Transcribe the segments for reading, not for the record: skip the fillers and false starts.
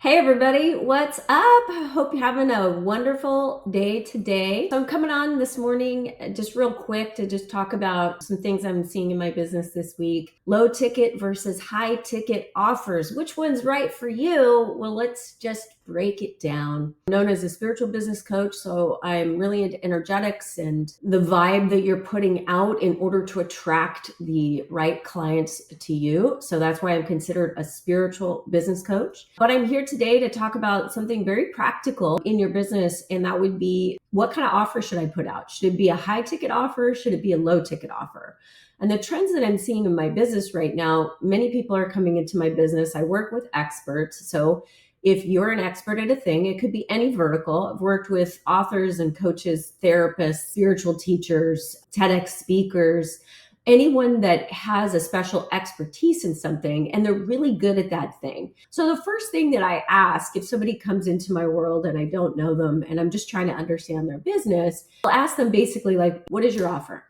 Hey everybody, what's up? Hope you're having a wonderful day today. So I'm coming on this morning just real quick to just talk about some things I'm seeing in my business this week. Low ticket versus high ticket offers. Which one's right for you? Well, let's just break it down. I'm known as a spiritual business coach, so I'm really into energetics and the vibe that you're putting out in order to attract the right clients to you. So that's why I'm considered a spiritual business coach. But I'm here today to talk about something very practical in your business, and that would be, what kind of offer should I put out? Should it be a high ticket offer? Should it be a low ticket offer? And the trends that I'm seeing in my business right now, many people are coming into my business. I work with experts. So if you're an expert at a thing, it could be any vertical. I've worked with authors and coaches, therapists, spiritual teachers, TEDx speakers, anyone that has a special expertise in something and they're really good at that thing. So the first thing that I ask if somebody comes into my world and I don't know them and I'm just trying to understand their business, I'll ask them basically like, what is your offer?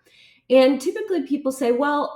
And typically people say, well,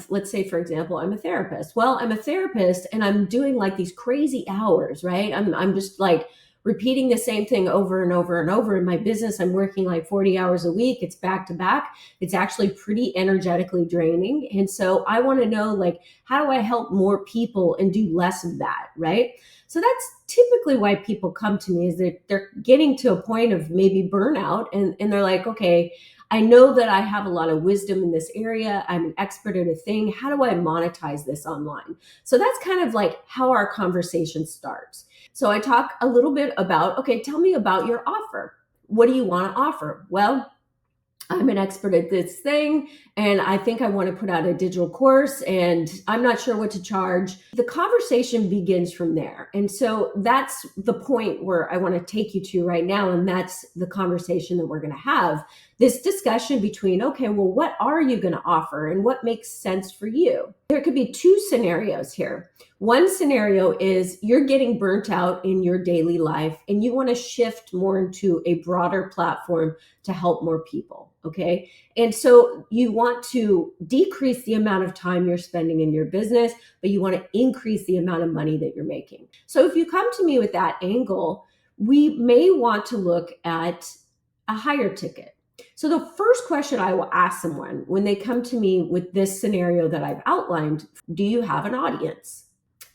let's say, for example, I'm a therapist. Well, I'm a therapist and I'm doing like these crazy hours, right? I'm just like repeating the same thing over and over and over. In my business, I'm working like 40 hours a week. It's back to back. It's actually pretty energetically draining. And so I want to know, like, how do I help more people and do less of that, right? So that's typically why people come to me, is that they're getting to a point of maybe burnout and they're like, okay, I know that I have a lot of wisdom in this area. I'm an expert at a thing. How do I monetize this online? So that's kind of like how our conversation starts. So I talk a little bit about, okay, tell me about your offer. What do you want to offer? Well, I'm an expert at this thing, and I think I want to put out a digital course, and I'm not sure what to charge. The conversation begins from there. And so that's the point where I want to take you to right now. And that's the conversation that we're going to have. This discussion between, okay, well, what are you going to offer and what makes sense for you? There could be two scenarios here. One scenario is you're getting burnt out in your daily life and you want to shift more into a broader platform to help more people. Okay. And so you want to decrease the amount of time you're spending in your business, but you want to increase the amount of money that you're making. So if you come to me with that angle, we may want to look at a higher ticket. So the first question I will ask someone when they come to me with this scenario that I've outlined, do you have an audience?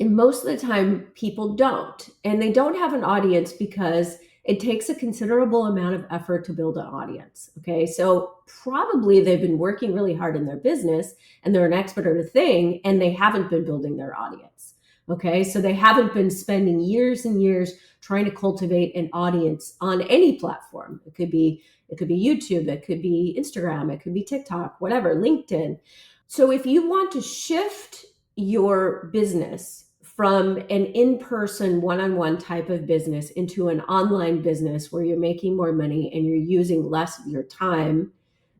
And most of the time people don't. And they don't have an audience because it takes a considerable amount of effort to build an audience. Okay. So probably they've been working really hard in their business and they're an expert at a thing and they haven't been building their audience. Okay. So they haven't been spending years and years trying to cultivate an audience on any platform. It could be YouTube, it could be Instagram, it could be TikTok, whatever, LinkedIn. So if you want to shift your business from an in-person one-on-one type of business into an online business where you're making more money and you're using less of your time,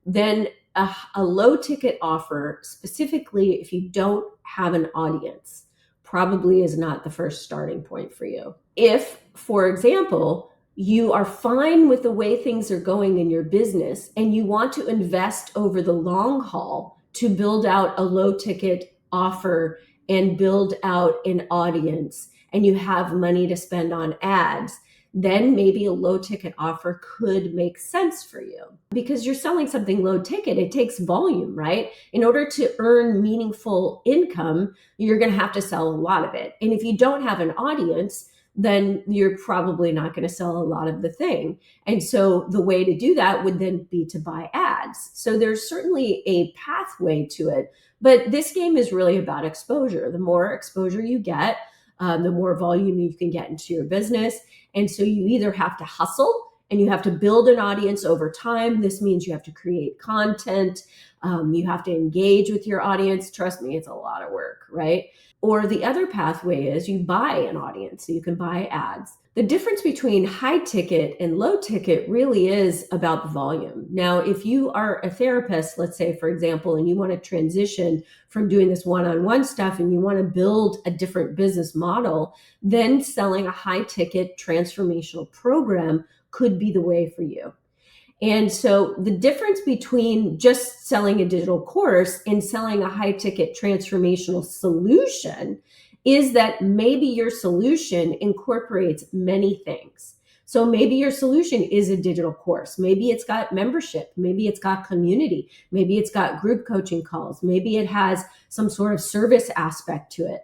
then a low ticket offer, specifically if you don't have an audience, probably is not the first starting point for you. If, for example, you are fine with the way things are going in your business and you want to invest over the long haul to build out a low ticket offer and build out an audience, and you have money to spend on ads, then maybe a low ticket offer could make sense for you. Because you're selling something low ticket, it takes volume, right? In order to earn meaningful income, you're going to have to sell a lot of it. And if you don't have an audience, then you're probably not going to sell a lot of the thing. And so the way to do that would then be to buy ads. So there's certainly a pathway to it. But this game is really about exposure. The more exposure you get, the more volume you can get into your business. And so you either have to hustle and you have to build an audience over time. This means you have to create content. You have to engage with your audience. Trust me, it's a lot of work, right? Or the other pathway is you buy an audience, so you can buy ads. The difference between high ticket and low ticket really is about the volume. Now, if you are a therapist, let's say, for example, and you want to transition from doing this one-on-one stuff and you want to build a different business model, then selling a high ticket transformational program could be the way for you. And so the difference between just selling a digital course and selling a high ticket transformational solution is that maybe your solution incorporates many things. So maybe your solution is a digital course. Maybe it's got membership. Maybe it's got community. Maybe it's got group coaching calls. Maybe it has some sort of service aspect to it.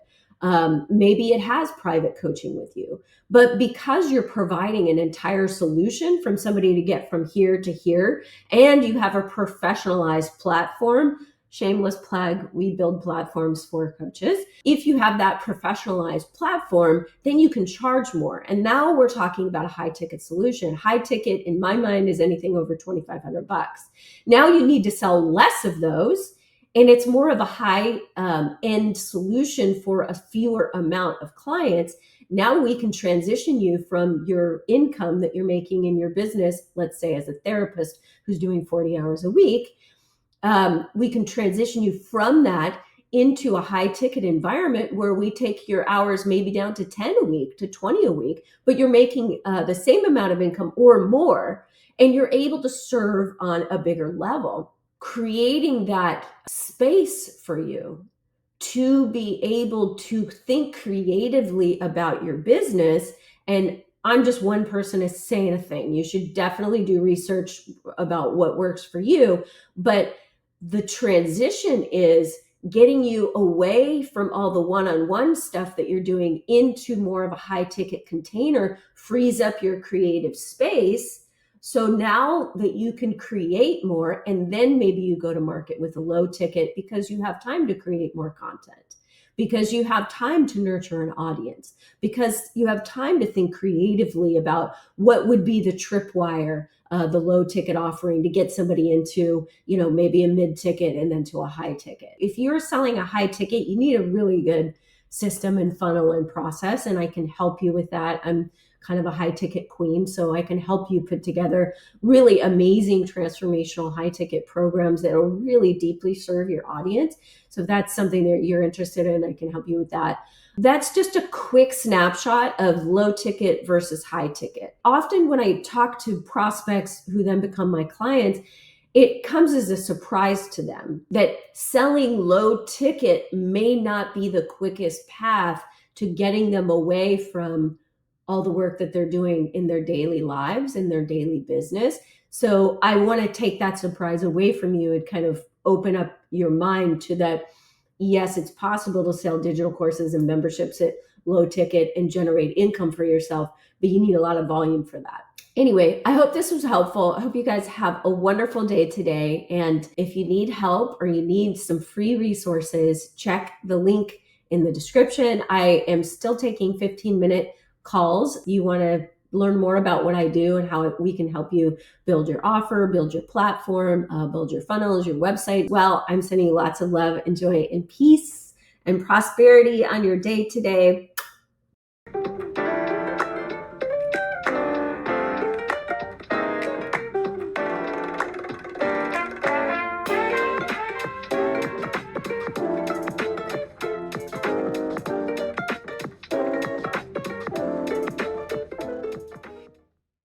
Maybe it has private coaching with you. But because you're providing an entire solution from somebody to get from here to here, and you have a professionalized platform, shameless plug, we build platforms for coaches. If you have that professionalized platform, then you can charge more. And now we're talking about a high ticket solution. High ticket in my mind is anything over $2,500. Now you need to sell less of those, and it's more of a high end solution for a fewer amount of clients. Now we can transition you from your income that you're making in your business, let's say as a therapist who's doing 40 hours a week. We can transition you from that into a high ticket environment where we take your hours maybe down to 10 a week, to 20 a week, but you're making the same amount of income or more, and you're able to serve on a bigger level, creating that space for you to be able to think creatively about your business. And I'm just one person is saying a thing. You should definitely do research about what works for you. But the transition is getting you away from all the one-on-one stuff that you're doing into more of a high ticket container, frees up your creative space. So now that you can create more, and then maybe you go to market with a low ticket because you have time to create more content, because you have time to nurture an audience, because you have time to think creatively about what would be the tripwire, the low ticket offering to get somebody into, maybe a mid ticket and then to a high ticket. If you're selling a high ticket, you need a really good system and funnel and process, and I can help you with that. I'm kind of a high ticket queen, so I can help you put together really amazing transformational high ticket programs that will really deeply serve your audience. So if that's something that you're interested in, I can help you with that. That's just a quick snapshot of low ticket versus high ticket. Often when I talk to prospects who then become my clients, it comes as a surprise to them that selling low ticket may not be the quickest path to getting them away from all the work that they're doing in their daily lives, in their daily business. So I want to take that surprise away from you and kind of open up your mind to that. Yes, it's possible to sell digital courses and memberships at low ticket and generate income for yourself, but you need a lot of volume for that. Anyway, I hope this was helpful. I hope you guys have a wonderful day today. And if you need help or you need some free resources, check the link in the description. I am still taking 15-minute calls. You want to learn more about what I do and how we can help you build your offer, build your platform, build your funnels, your website. Well, I'm sending you lots of love and joy and peace and prosperity on your day today.